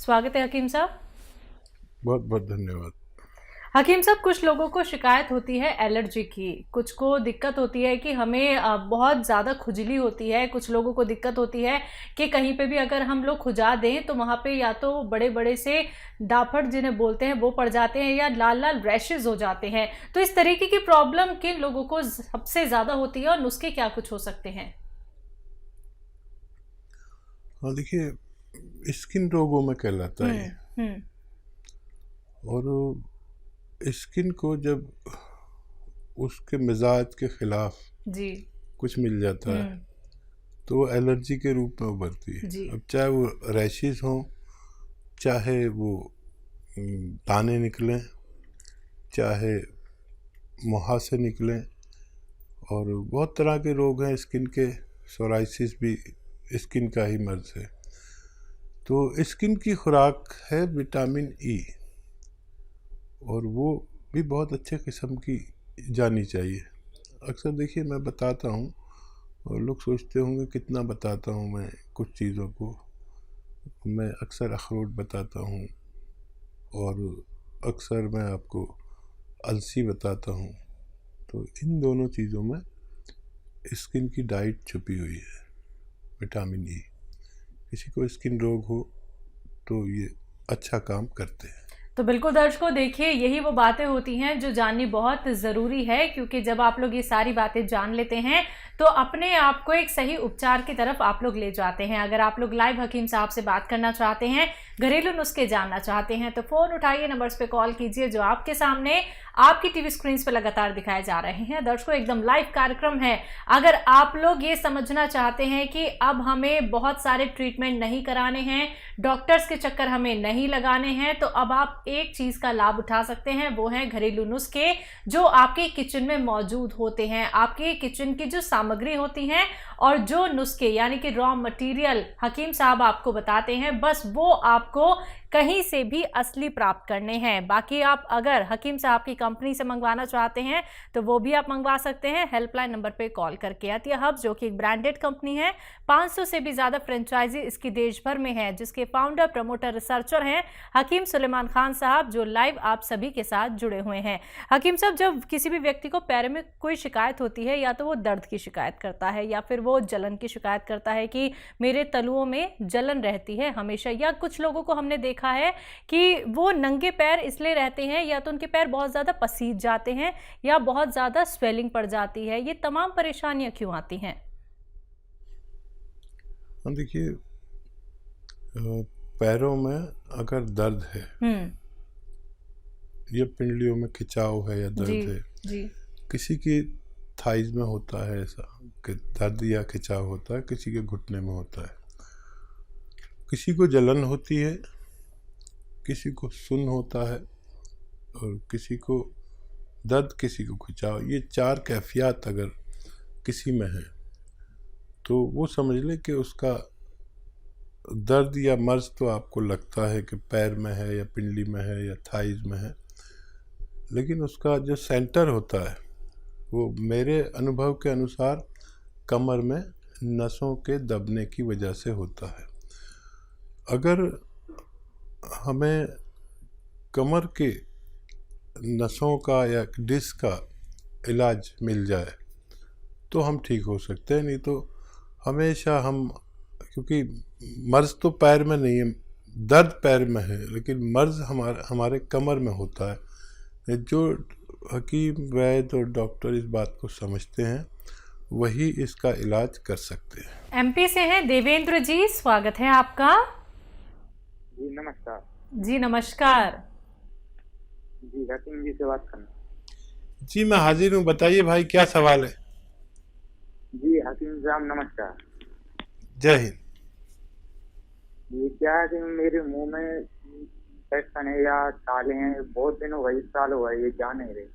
स्वागत है हकीम साहब। बहुत बहुत धन्यवाद। हकीम साहब, कुछ लोगों को शिकायत होती है एलर्जी की, कुछ को दिक्कत होती है कि हमें बहुत ज़्यादा खुजली होती है, कुछ लोगों को दिक्कत होती है कि कहीं पे भी अगर हम लोग खुजा दें तो वहाँ पे या तो बड़े बड़े से डाफड़ जिन्हें बोलते हैं वो पड़ जाते हैं या लाल लाल रैशेज हो जाते हैं। तो इस तरीके की प्रॉब्लम किन लोगों को सबसे ज़्यादा होती है और नुस्खे क्या कुछ हो सकते हैं? हाँ, देखिए स्किन रोगों में कहलाता है हम्म। और स्किन को जब उसके मिजाज के खिलाफ जी। कुछ मिल जाता है तो वो एलर्जी के रूप में उभरती है। जी। अब चाहे वो रैशेज हों, चाहे वो दाने निकलें, चाहे मुहासे निकलें, और बहुत तरह के रोग हैं स्किन के। सोराइसिस भी स्किन का ही मर्ज है। तो स्किन की खुराक है विटामिन ई, और वो भी बहुत अच्छे किस्म की जानी चाहिए। अक्सर देखिए मैं बताता हूँ और लोग सोचते होंगे कितना बताता हूँ मैं कुछ चीज़ों को। मैं अक्सर अखरोट बताता हूँ और अक्सर मैं आपको अलसी बताता हूँ। तो इन दोनों चीज़ों में स्किन की डाइट छुपी हुई है, विटामिन ई। किसी को स्किन रोग हो तो ये अच्छा काम करते हैं। तो बिल्कुल दर्शकों, देखिए यही वो बातें होती हैं जो जाननी बहुत ज़रूरी है, क्योंकि जब आप लोग ये सारी बातें जान लेते हैं तो अपने आप को एक सही उपचार की तरफ आप लोग ले जाते हैं। अगर आप लोग लाइव हकीम साहब से बात करना चाहते हैं, घरेलू नुस्खे जानना चाहते हैं, तो फ़ोन उठाइए, नंबर्स पे कॉल कीजिए जो आपके सामने आपकी टीवी स्क्रीन पे लगातार दिखाए जा रहे हैं। दर्शकों, एकदम लाइव कार्यक्रम है। अगर आप लोग ये समझना चाहते हैं कि अब हमें बहुत सारे ट्रीटमेंट नहीं कराने हैं, डॉक्टर्स के चक्कर हमें नहीं लगाने हैं, तो अब आप एक चीज का लाभ उठा सकते हैं, वो है घरेलू नुस्खे जो आपके किचन में मौजूद होते हैं। आपके किचन की जो सामग्री होती है और जो नुस्खे यानी कि रॉ मटेरियल हकीम साहब आपको बताते हैं, बस वो आपको कहीं से भी असली प्राप्त करने हैं। बाकी आप अगर हकीम साहब की कंपनी से मंगवाना चाहते हैं तो वो भी आप मंगवा सकते हैं हेल्पलाइन नंबर पे कॉल करके। अतिया हब्स जो कि एक ब्रांडेड कंपनी है, 500 से भी ज्यादा फ्रेंचाइजी इसकी देश भर में है, जिसके फाउंडर, प्रमोटर, रिसर्चर हैं हकीम सुलेमान खान साहब, जो लाइव आप सभी के साथ जुड़े हुए हैं। हकीम साहब, जब किसी भी व्यक्ति को पैर में कोई शिकायत होती है, या तो वो दर्द की शिकायत करता है या फिर वो जलन की शिकायत करता है कि मेरे तलुओं में जलन रहती है हमेशा, या कुछ लोगों को हमने देखा है कि वो नंगे पैर इसलिए रहते हैं या तो उनके पैर बहुत ज्यादा पसीज जाते हैं या बहुत ज्यादा स्वेलिंग पड़ जाती है। ये तमाम परेशानियां क्यों आती हैं? देखिए पैरों में अगर दर्द है या पिंडलियों में खिंचाव है या दर्द है, जी। किसी की थाइज में होता है ऐसा कि दर्द या खिंचाव होता है, किसी के घुटने में होता है, किसी को जलन होती है, किसी को सुन्न होता है, और किसी को दर्द, किसी को खिंचाव। ये 4 कैफियत अगर किसी में है तो वो समझ ले कि उसका दर्द या मर्ज तो आपको लगता है कि पैर में है या पिंडली में है या थाइज में है, लेकिन उसका जो सेंटर होता है वो मेरे अनुभव के अनुसार कमर में नसों के दबने की वजह से होता है। अगर हमें कमर के नसों का या डिस्क का इलाज मिल जाए तो हम ठीक हो सकते हैं, नहीं तो हमेशा हम, क्योंकि मर्ज तो पैर में नहीं है, दर्द पैर में है, लेकिन मर्ज हमारे कमर में होता है। जो हकीम, वैद्य और डॉक्टर इस बात को समझते हैं वही इसका इलाज कर सकते हैं। एमपी से हैं देवेंद्र जी, स्वागत है आपका। जी नमस्कार। जी नमस्कार। जी हकीम जी से बात करना। जी मैं हाजिर हूँ, बताइए भाई क्या सवाल है। जी हकीम साहब नमस्कार। जय हिंद। ये क्या है कि मेरे मुंह में इन्फेक्शन है या छाले हैं, बहुत दिन हो गए, 1 साल हो गए, ये जा नहीं रहे।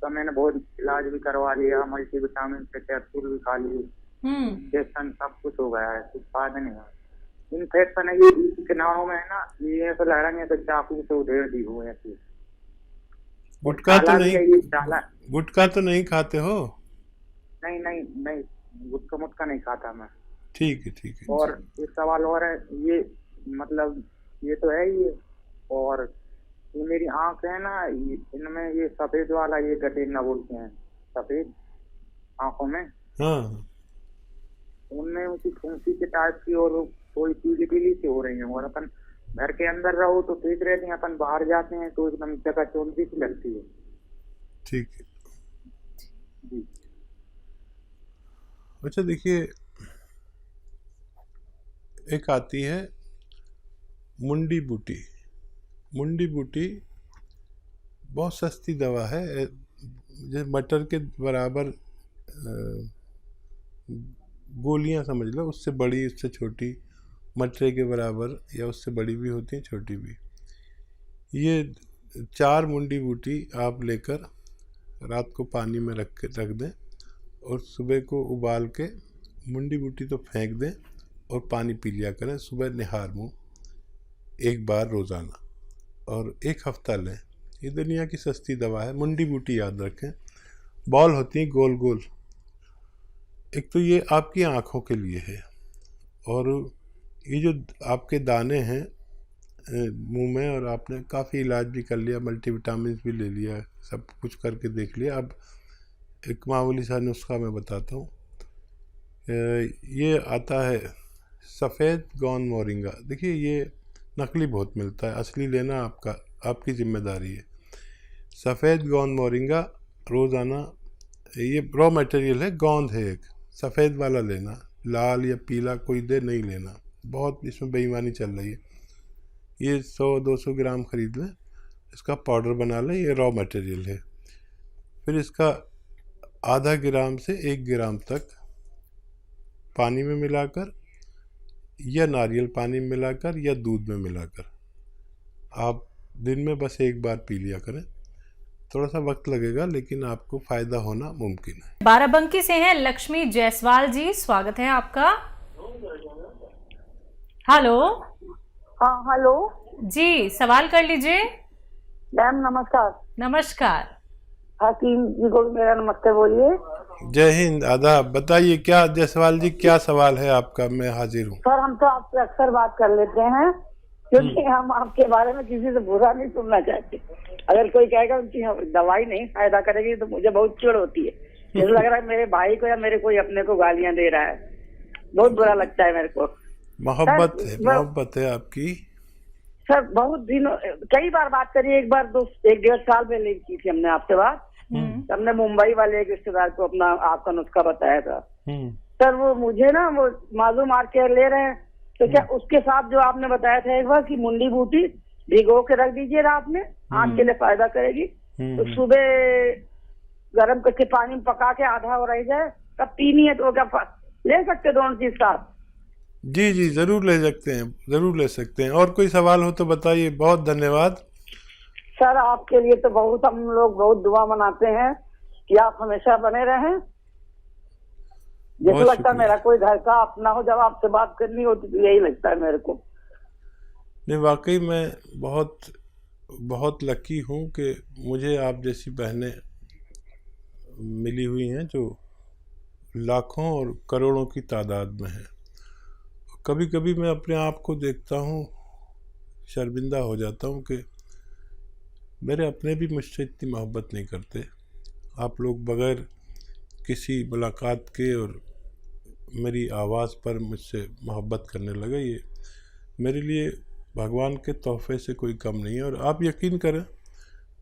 तो मैंने बहुत इलाज भी करवा लिया, मल्टीविटामिन के कैप्सूल भी खा लिए, इंजेक्शन सब कुछ हो गया है, कुछ फायदा नहीं हुआ। इन्फेक्शन है ये किनारों में है ना, ये ऐसा लग रहा है कि चाकू से उधेड़ दी हो ऐसी। गुटखा तो नहीं खाते हो? नहीं नहीं नहीं, गुटखा मुटका नहीं खाता मैं। ठीक है ठीक है। और एक सवाल और है, ये मतलब ये तो है ही है। और ये मेरी आंख है ना, इनमें ये सफेद वाला ये गठेना बोलते हैं, सफेद आंखों में, हाँ उनमें उनकी फुंसी के टाइप की और थोड़ी पीली पीली सी हो रही है। और अपन घर के अंदर रहो तो ठीक रहते हैं, अपन बाहर जाते हैं तो एकदम चकाचौंधी सी लगती है। ठीक है। जी। अच्छा देखिए, एक आती है मुंडी बूटी। मुंडी बूटी बहुत सस्ती दवा है, जैसे मटर के बराबर गोलियां समझ लो, उससे बड़ी उससे छोटी, मटरे के बराबर या उससे बड़ी भी होती हैं, छोटी भी। ये 4 मुंडी बूटी आप लेकर रात को पानी में रख दें और सुबह को उबाल के मुंडी बूटी तो फेंक दें और पानी पी लिया करें सुबह निहार मुँह 1 बार रोज़ाना, और 1 हफ्ता लें। ये दुनिया की सस्ती दवा है। मुंडी बूटी याद रखें, बॉल होती हैं गोल गोल। एक तो ये आपकी आँखों के लिए है, और ये जो आपके दाने हैं मुंह में, और आपने काफ़ी इलाज भी कर लिया, मल्टीविटामिन भी ले लिया, सब कुछ करके देख लिया, अब एक मामूली सा नुस्खा मैं बताता हूँ। ये आता है सफ़ेद गौन मोरिंगा। देखिए ये नकली बहुत मिलता है, असली लेना आपकी जिम्मेदारी है। सफ़ेद गोंद मोरिंगा रोज़ाना, ये रॉ मटेरियल है, गोंद है एक, सफ़ेद वाला लेना, लाल या पीला कोई दे नहीं लेना, बहुत इसमें बेईमानी चल रही है। ये 100-200 ग्राम खरीद लें, इसका पाउडर बना लें, ये रॉ मटेरियल है। फिर इसका आधा ग्राम से 1 ग्राम तक पानी में मिलाकर या नारियल पानी में मिलाकर या दूध में मिलाकर आप दिन में बस 1 बार पी लिया करें। थोड़ा सा वक्त लगेगा लेकिन आपको फ़ायदा होना मुमकिन है। बाराबंकी से हैं लक्ष्मी जायसवाल जी, स्वागत है आपका। हेलो। हाँ हेलो जी, सवाल कर लीजिए। मैम नमस्कार। नमस्कार। हकीम जी को मेरा नमस्ते बोलिए। जय हिंद, आदाब। बताइए क्या जायसवाल जी, क्या सवाल है आपका? मैं हाजिर हूँ। सर हम तो आपसे अक्सर बात कर लेते हैं, क्योंकि हम आपके बारे में किसी से बुरा नहीं सुनना चाहते। अगर कोई कहेगा उनकी दवाई नहीं फायदा करेगी तो मुझे बहुत चिढ़ होती है। जैसे लग रहा है मेरे भाई को या मेरे कोई अपने को गालियां दे रहा है, बहुत बुरा लगता है मेरे को। मोहब्बत है, मोहब्बत है आपकी। सर बहुत दिनों, कई बार बात करी, एक बार 1-1.5 साल पहले की थी हमने आपसे बात। हमने मुंबई वाले एक रिश्तेदार को अपना आपका नुस्खा बताया था। सर वो मुझे ना वो मालूम आर केयर ले रहे हैं, तो क्या उसके साथ जो आपने बताया था एक बार कि मुंडी बूटी भिगो के रख दीजिए रात में, आँख के लिए फायदा करेगी, तो सुबह गर्म करके पानी में पका के आधा हो रह जाए तब पीनी है, तो क्या ले सकते दोनों चीज साथ? जी जी जरूर ले सकते हैं, जरूर ले सकते हैं। और कोई सवाल हो तो बताइए। बहुत धन्यवाद सर, आपके लिए तो बहुत हम लोग बहुत दुआ मनाते हैं कि आप हमेशा बने रहें। जैसे लगता है मेरा कोई घर का अपना हो, जब आपसे बात करनी होती तो यही लगता है मेरे को। नहीं, वाकई मैं बहुत बहुत लकी हूँ कि मुझे आप जैसी बहनें मिली हुई हैं जो लाखों और करोड़ों की तादाद में हैं। कभी कभी मैं अपने आप को देखता हूँ, शर्मिंदा हो जाता हूँ कि मेरे अपने भी मुझसे इतनी मोहब्बत नहीं करते। आप लोग बग़ैर किसी मुलाकात के और मेरी आवाज़ पर मुझसे मोहब्बत करने लगे, ये मेरे लिए भगवान के तोहफे से कोई कम नहीं है। और आप यकीन करें,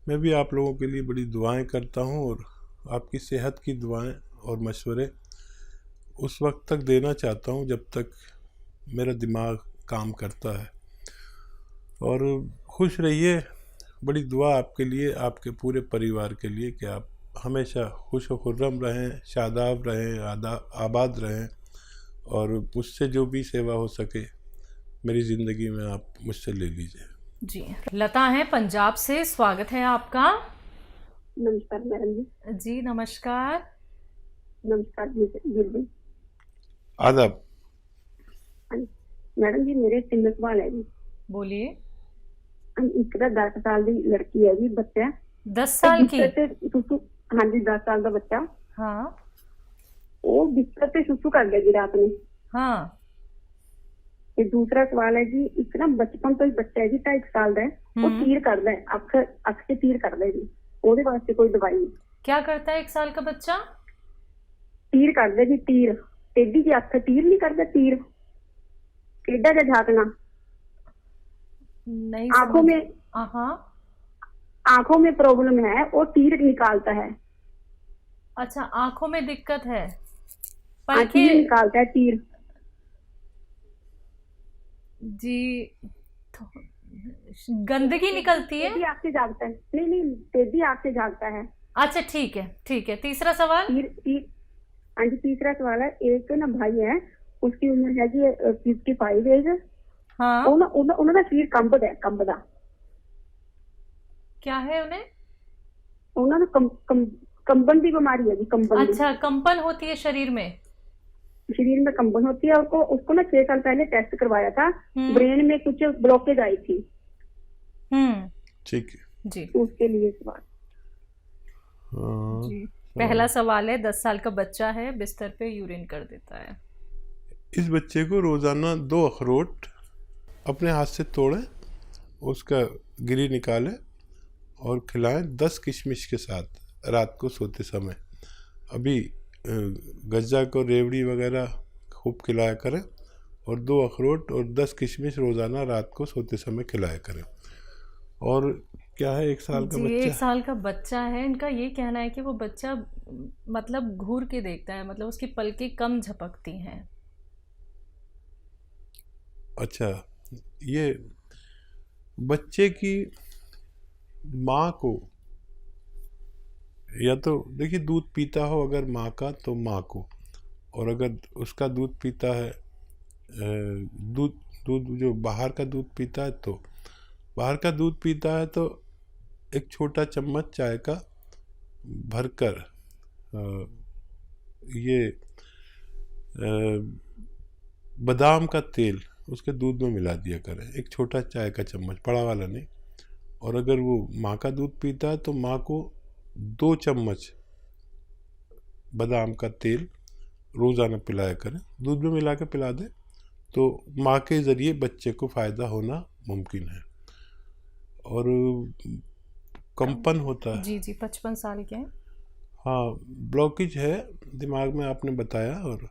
मैं भी आप लोगों के लिए बड़ी दुआएं करता हूं, और आपकी सेहत की दुआएं और मशवरे उस वक्त तक देना चाहता हूं जब तक मेरा दिमाग काम करता है। और खुश रहिए, बड़ी दुआ आपके लिए, आपके पूरे परिवार के लिए कि आप हमेशा खुश व खुर्रम रहें, शादाब रहें, आबाद रहें, और मुझसे जो भी सेवा हो सके मेरी ज़िंदगी में आप मुझसे ले लीजिए। जी, लता है पंजाब से, स्वागत है आपका। नमस्कार मैडम जी। जी नमस्कार। नमस्कार जी। आदाब। मैडम जी मेरे 3 सवाल है जी। बोलिए। एक 10 साल की लड़की है जी, बच्चा 10 साल की? हाँ जी 10 साल का बच्चा। हाँ। वो बिस्तर पे सुसु कर गया जी रात में। हाँ। ये दूसरा सवाल है जी, एक ना बचपन तो ही बच्चा है जी 2.5 साल का है, वो तीर कर दे, अख से तीर कर दे जी, ਉਹਦੇ ਵਾਸਤੇ कोई दवाई? क्या करता है 1 साल का बच्चा? तीर कर दे जी, तीर टेढ़ी जी अख, तीर नहीं करता, तीर टेढ़ा जा झाकना नहीं आंखों में, हाँ आंखों में प्रॉब्लम है, वो तीर निकालता है। अच्छा, आंखों में दिक्कत है, तीर निकालता है, तीर जी। गंदगी निकलती है, टेढ़ी आंख से झाकता है, नहीं टेढ़ी आंख से झाकता है। अच्छा ठीक है। तीसरा सवाल? तीर हाँ जी, तीसरा सवाल है, एक ना भाई है, उसकी उम्र है जी 55 एज, हाँ उन्होंने सिर कंबदा क्या है उन्हें? उन्होंने कंबन की बीमारी है जी, कंबन की। अच्छा, कंपन होती है शरीर में कंबन होती है। उसको ना 6 साल पहले टेस्ट करवाया था, ब्रेन में कुछ ब्लॉकेज आई थी। ठीक है जी, उसके लिए सवाल जी। पहला सवाल है, 10 साल का बच्चा है, बिस्तर पे यूरिन कर देता है। इस बच्चे को रोजाना 2 अखरोट अपने हाथ से तोड़ें, उसका गिरी निकालें और खिलाएं 10 किशमिश के साथ रात को सोते समय। अभी गज्जा को रेवड़ी वगैरह खूब खिलाया करें और 2 अखरोट और 10 किशमिश रोज़ाना रात को सोते समय खिलाया करें। और क्या है, 1 साल का बच्चा, 1 साल का बच्चा है, इनका ये कहना है कि वो बच्चा मतलब घूर के देखता है, मतलब उसकी पलकें कम झपकती हैं। अच्छा, ये बच्चे की माँ को, या तो देखिए दूध पीता हो अगर माँ का तो माँ को, और अगर उसका दूध पीता है, दूध जो बाहर का दूध पीता है, तो बाहर का दूध पीता है तो एक छोटा चम्मच चाय का भरकर ये बादाम का तेल उसके दूध में मिला दिया करें, एक छोटा चाय का चम्मच, बड़ा वाला नहीं। और अगर वो माँ का दूध पीता है तो माँ को 2 चम्मच बादाम का तेल रोज़ाना पिलाया करें, दूध में मिला के पिला दें, तो माँ के ज़रिए बच्चे को फ़ायदा होना मुमकिन है। और कंपन होता है जी 55 साल के हैं। हाँ, ब्लॉकेज है दिमाग में आपने बताया, और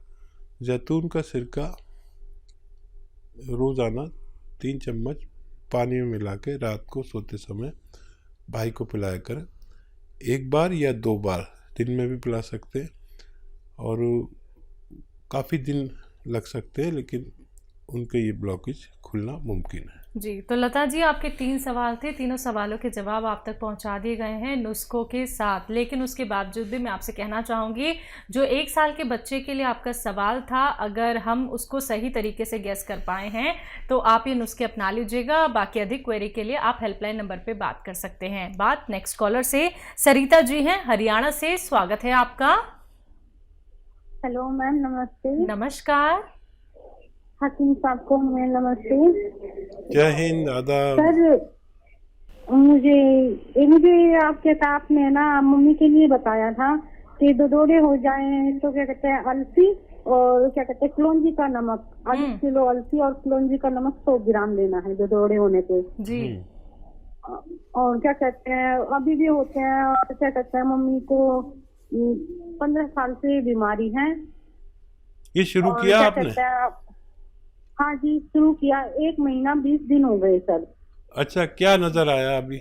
जैतून का सिरका रोज़ाना 3 चम्मच पानी में मिला के रात को सोते समय भाई को पिलाया करें, 1 बार या 2 बार दिन में भी पिला सकते हैं, और काफ़ी दिन लग सकते हैं, लेकिन उनके ये ब्लॉकेज खुलना मुमकिन है। जी, तो लता जी, आपके 3 सवाल थे, तीनों सवालों के जवाब आप तक पहुंचा दिए गए हैं नुस्खों के साथ। लेकिन उसके बावजूद भी मैं आपसे कहना चाहूँगी, जो 1 साल के बच्चे के लिए आपका सवाल था, अगर हम उसको सही तरीके से गेस कर पाए हैं तो आप ये नुस्खे अपना लीजिएगा। बाकी अधिक क्वेरी के लिए आप हेल्पलाइन नंबर पर बात कर सकते हैं। बात नेक्स्ट कॉलर से, सरिता जी हैं हरियाणा से, स्वागत है आपका। हेलो मैम, नमस्ते। नमस्कार। हकीम साहब को मैं नमस्ते। जय हिंद, आदाब। सर मुझे आपने ना मम्मी के लिए बताया था कि दौरे हो जाएं तो क्या कहते हैं, अलसी और क्या कहते हैं कलौंजी का नमक, 8 किलो अलसी और कलौंजी का नमक 100 ग्राम लेना है दौरे होने पे जी। और क्या कहते हैं अभी भी होते हैं, और क्या कहते हैं मम्मी को 15 साल से बीमारी है। ये शुरू किया आपने? हाँ जी, शुरू किया, 1 महीना 20 दिन हो गए सर। अच्छा, क्या नजर आया अभी?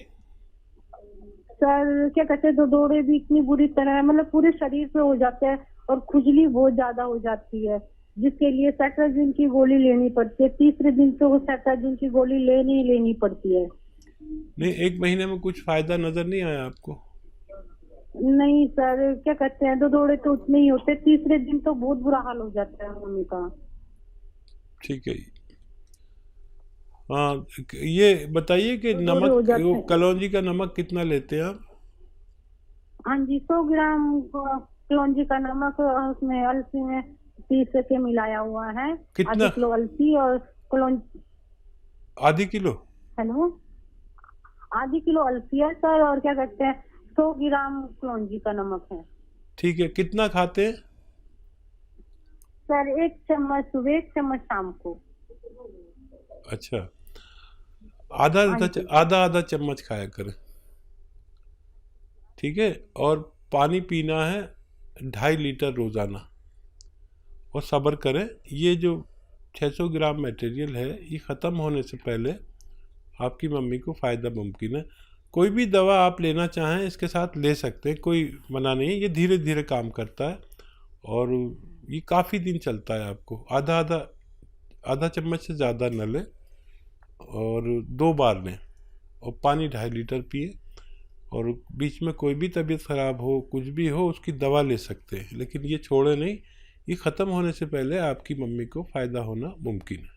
सर क्या कहते हैं दौरे भी इतनी बुरी तरह, मतलब पूरे शरीर पे हो जाते हैं और खुजली बहुत ज्यादा हो जाती है, जिसके लिए सेट्राजिन की गोली लेनी पड़ती है। 3रे दिन से वो सेट्राजिन की गोली लेनी पड़ती है। नहीं, 1 महीने में कुछ फायदा नजर नहीं आया आपको? नहीं सर, क्या कहते हैं दौरे तो उतने ही होते, 3रे दिन तो बहुत बुरा हाल हो जाता है मम्मी का। ठीक है। हाँ, ये बताइए कि नमक, वो कलौंजी का नमक कितना लेते हैं आप? हाँ जी, 100 ग्राम कलौंजी का नमक, उसमें अलसी में 30 के मिलाया हुआ है। कितना? आधी किलो अलसी और कलौंजी। आधी किलो? हेलो, आधी किलो अलसी है सर, और क्या कहते हैं 100 ग्राम कलौंजी का नमक है। ठीक है, कितना खाते हैं सर? 1 चम्मच सुबह, 1 चम्मच शाम को। अच्छा, आधा चम्मच खाया करें, ठीक है। और पानी पीना है 2.5 लीटर रोज़ाना। और सब्र करें, ये जो 600 ग्राम मटेरियल है ये ख़त्म होने से पहले आपकी मम्मी को फ़ायदा मुमकिन है। कोई भी दवा आप लेना चाहें इसके साथ ले सकते हैं, कोई मना नहीं है। ये धीरे धीरे काम करता है और ये काफ़ी दिन चलता है। आपको आधा चम्मच से ज़्यादा न लें और 2 बार लें, और पानी 2.5 लीटर पिए। और बीच में कोई भी तबीयत ख़राब हो, कुछ भी हो, उसकी दवा ले सकते हैं, लेकिन ये छोड़े नहीं। ये ख़त्म होने से पहले आपकी मम्मी को फ़ायदा होना मुमकिन है।